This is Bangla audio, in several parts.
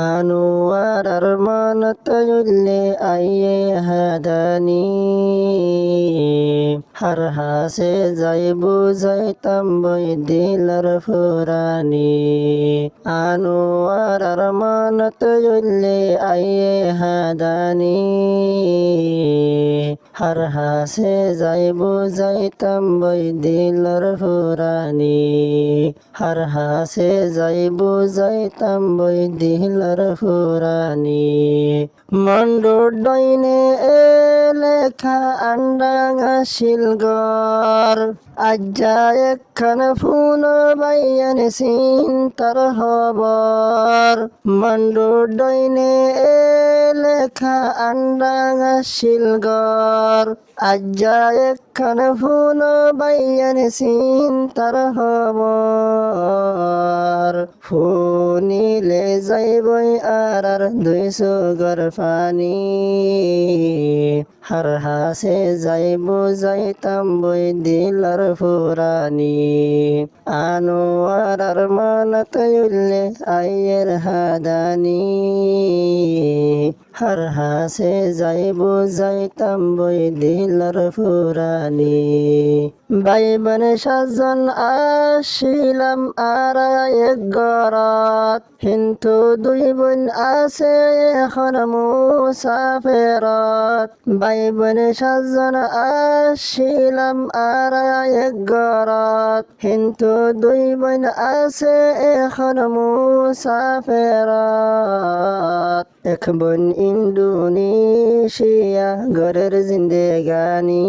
আনোয়ারার মনতলে আইয়ে হাদানি হার হাসে যাই বুঝাইতাম বই দিলার ফুরানি আনোয়ারার মনতলে আইয়ে হাদানি হার হাসে যাই বুঝাইতাম বই দিলার ফুরানি হার হাসে যাই বুঝাইতাম বই দিলার ফুরানি মন্ডুর ডাইনে এ লেখা আন্ডাঙা শিলগর আজ্জা একখান ফুন বাইয়ান চিন্তার হবর মন্ডুর ডাইনে এ লেখা আন্ডাঙা শিলগর আজ্জা একখান ফুন বাইয়ান চিন্তার হবর ফুনিলে যাইবই আর 200 গর পানি হার হাসে যাইব যাইতাম বই দিলার ফুরানি আনোয়ারার মনতলে আইয়ের হাদানি হার হাসে যাইব যাইতাম বই দিলার ফুরানি বাইবন সাজন আসিলাম আর এক গরাত কিন্তু 2 বোন আছে এখন মুসাফিরত বাইবন সাজন আসিলাম আর এক গরাত কিন্তু 2 বোন আছে এখন মুসাফিরত এক বোন ইন্দোনেশিয়া ঘরের জিন্দেগানি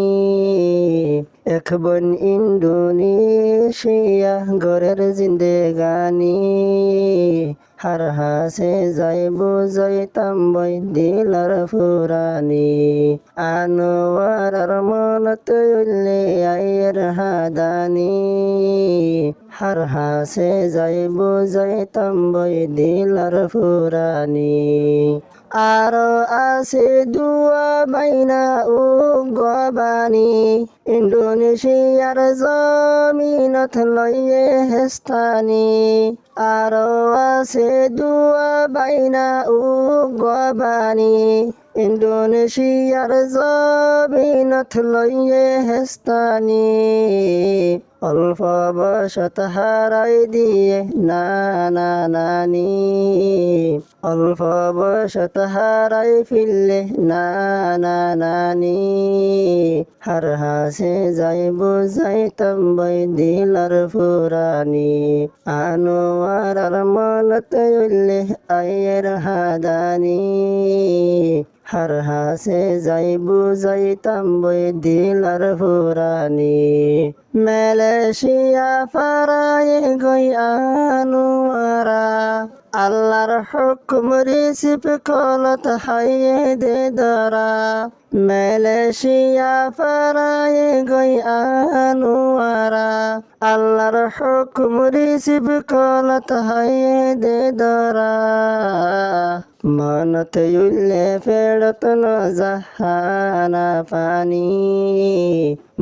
এক বোন ইন্দোনেশিয়া ঘরের জিন্দেগানি হার হাসে যাইব যাইতাম বই দিলার ফুরানি আনোয়ারার মনতলে আইয়ের হাদানি হার হাসে যাইব যাইতাম বই দিলার ফুরানি আরো আছে দুয়া বাইনা ও গবানি ইন্দোনেশিয়ার জমিনত লইয়ে হেস্তানি আরো আছে দুয়া বাইনা ও গবানি ইন্দোনেশিয়ার জমিনত লইয়ে হেস্তানি অল্প বসত হারাই দিয়ে নানি অল্প বসত হারাই ফিরলে নানি হার হাসে যাইব যাইতাম বই দিলার ফুরানি আনোয়ারার মনতলে আইয়ের হাদানি হার হাসে যাইব যাইতাম বই দিলার ফুরানি মালয়েশিয়া পারায় গই আনোয়ারা আল্লাহর হুকুম রিসিপ কলত হাইয়ে দে ধরা মালয়েশিয়া পারায় গই আনোয়ারা আল্লাহর হুকুম রিসিপ কলত হাইয়ে দে ধরা মনতে উল্লে ফেরত ন জাহানা পানি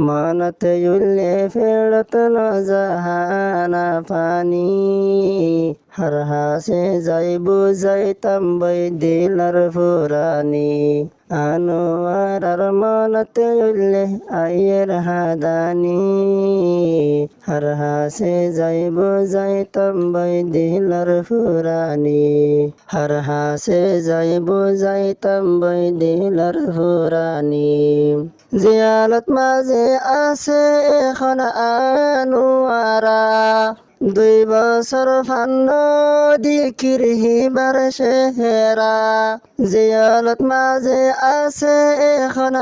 মনতে উল্লে ফেরত ন জাহানা পানি হার হাসে যাইব যাইতাম বই দিলার ফুরানি আনোয়ারার মনতে উল্লে আইয়ের হাদানি হার হাসে যাইব যাইতাম বই দিলার ফুরানি হার হাসে যাইব যাইতাম বই দিলার ফুরানি জিয়ালত মাঝে আছে এখন আনোয়ারা 2 বছর ফান্ন দিকির হিবার সেহেরা জিয়ালত মাঝে আছে এখন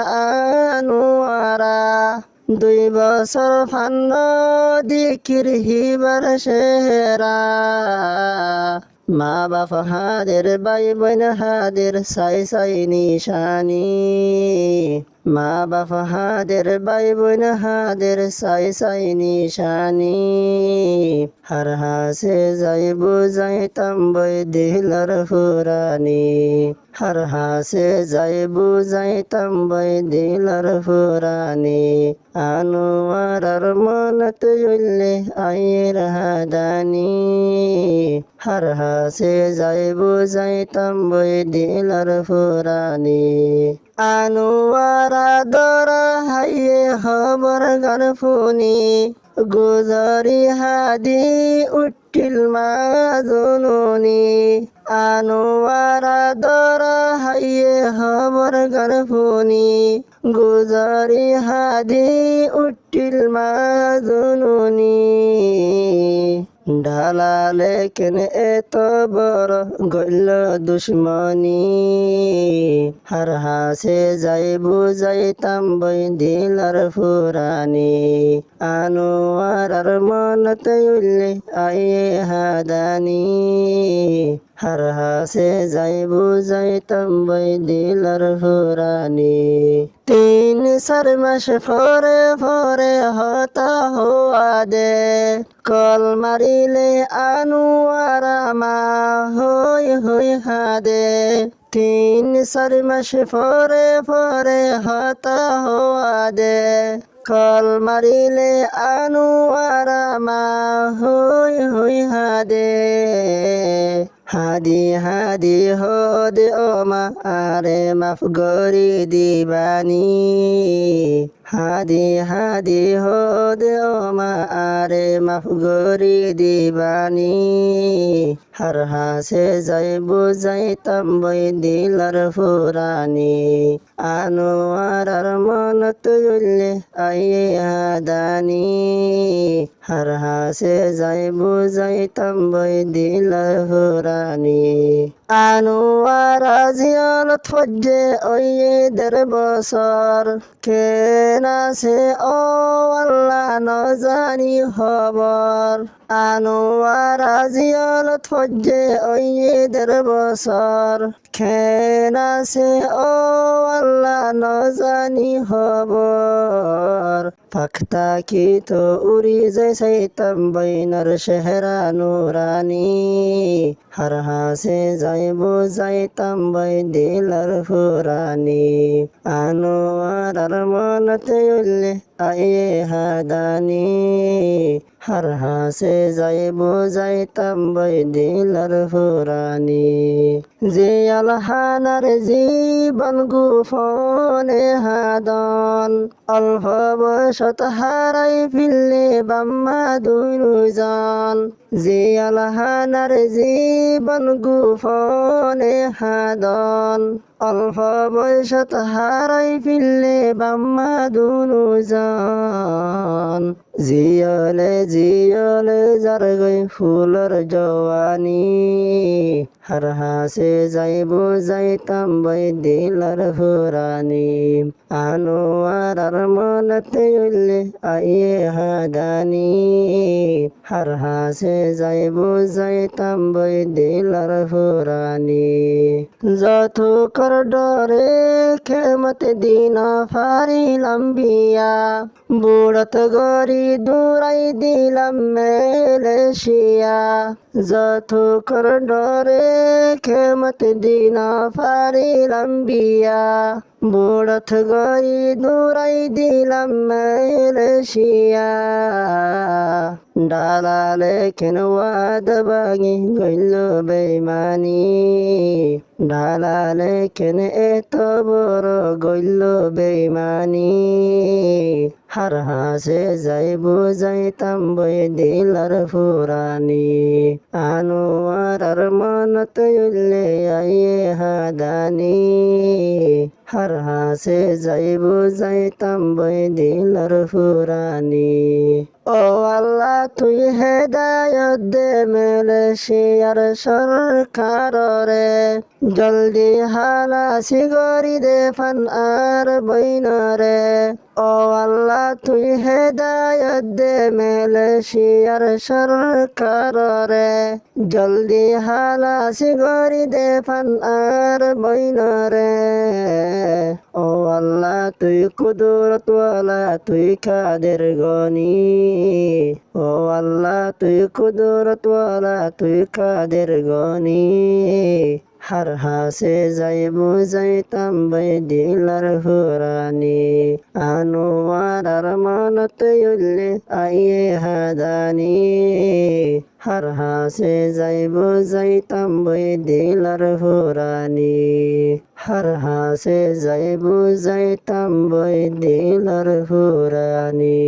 আনোয়ারা 2 বছর ফান্ন দিকির হিবার সেহেরা মা বাপ হাদের ভাই বোন হাদের সাই সাই নিশানি মা বাপ হাদের ভাই বোন হাদের সাই সাই নিশানি হার হাসে যাইব যাইতাম বই দিলার ফুরানি হার হাসে যাইব যাইতাম বই দিলার ফুরানি আনোয়ারার মনত উল্লে আয়ের হাদানি হার হাসে যাইব যাইতাম বই দিলার ফুরানি আনোয়ারা দরা হাইয়ে খবর গান ফুনি গুজারি হাদি উঠিল মা জননী আনোয়ারা দরা হাইয়ে খবর গান ফুনি গুজারি হাদি উঠিল মা জননী ঢালালে কেন এত বড় গইল দুশ্মনী হার হাসে যাইব যাইতাম বই দিলার ফুরানি আনোয়ারার মনত উল্লে আয়ে হাদানি হার হাসে যাইব যাইতাম বই দিলার ফুরানি 3-4 মাস পরে পরে হতা হওয়া দে কল মারিলে আনোয়ারা মা হই হই হাদে 3-4 মাস পরে পরে হতা হওয়া দে কল মারিলে আনোয়ারা মা হই হই হাদে হাদি হাদি হদে ও মা আরে মাফ গরি দিবানি হাদি হাদি হদে ও মা আরে মাফ গরি দিবানি হার হাসে যাইব যাইতাম বই দিলার ফুরানি আনোয়ারার মনত উল্লে আয়ে হাদানি হার হাসে যাইব যাইতাম বই দিলার ফুরানি আনোয়ারা জিয়ালত ফজ্জে ওয়ে 1.5 বছর কেনাছে ও আল্লাহ নজানি খবর আনোয়ারা জিয়ালত ফজ্জে ওয়ে 1.5 বছর কেনাছে ও আল্লাহ নজানি খবর ফাক্তা কি তো উড়ি যাই সাইতাম বইনার শেহরা নুরানি হার হাসে যাইব যাইতাম বই দিলার ফুরানি আনোয়ারার মনতে উল্লে আয়ে হাদানি হার হাসে যাইব যাইতাম বই দিলার ফুরানি জিয়ালহানার জীবন গুফনে হাদন অল্প বয়সত হারাই ফিরলে বাম্মা দুইজন জিয়ালহানার জীবন গুফনে হাদন অল্প বয়সত হারাই ফিরলে বাম্মা দুইজন জিয়লে জিয়লে যার গই ফুলর জওয়ানি হার হাসে যাইব যাইতাম বই দিলার ফুরানি আনোয়ারার মনতে উল্লে আয়ে হাদানি হার হাসে যাইব যাইতাম বই দিলার ফুরানি যত কর ডরে খেমত দিন ফারিলাম বিয়া বুড়ত গরি দূরাই দিলাম মেলেশিয়া যত কর ডরে খেমত দিন ফারিলাম বিয়া বুড়ত গরি দূরাই দিলাম মেলেশিয়া ডালালে কেন ওয়াদ বাগি গইল বেমানি ডালালে কেন এত বড় গইল বেমানি হার হাসে যাইব যাইতাম বই দিলার ফুরানি আনোয়ারার মনত উল্লে আয়ে হাদানি হার হাসে যাইব যাইতাম বই দিলার ফুরানি ও আল্লাহ তুই হেদায়ত দে মালয়েশিয়ার সরকারে জলদি হালাসি গরি দে ফান আর বইনরে ও আল্লাহ তুই হেদায়ত দে মালয়েশিয়ার সরকারে জলদি হালাসি গরি দে ফান আর বইনরে ও আল্লাহ তুই কুদরতওয়ালা তুই কাদের গনি ও আল্লাহ তুই কুদরতওয়ালা তুই কাদের গনি হার হাসে যাইবো যাইতাম বই দিলার হুরানি আনোয়ার আর মানত উল্লে আইয়ে হাদানি হার হাসে যাইবো যাইতাম বই দিলার হুরানি হার হাসে যাইবো যাইতাম বই দিলার হুরানি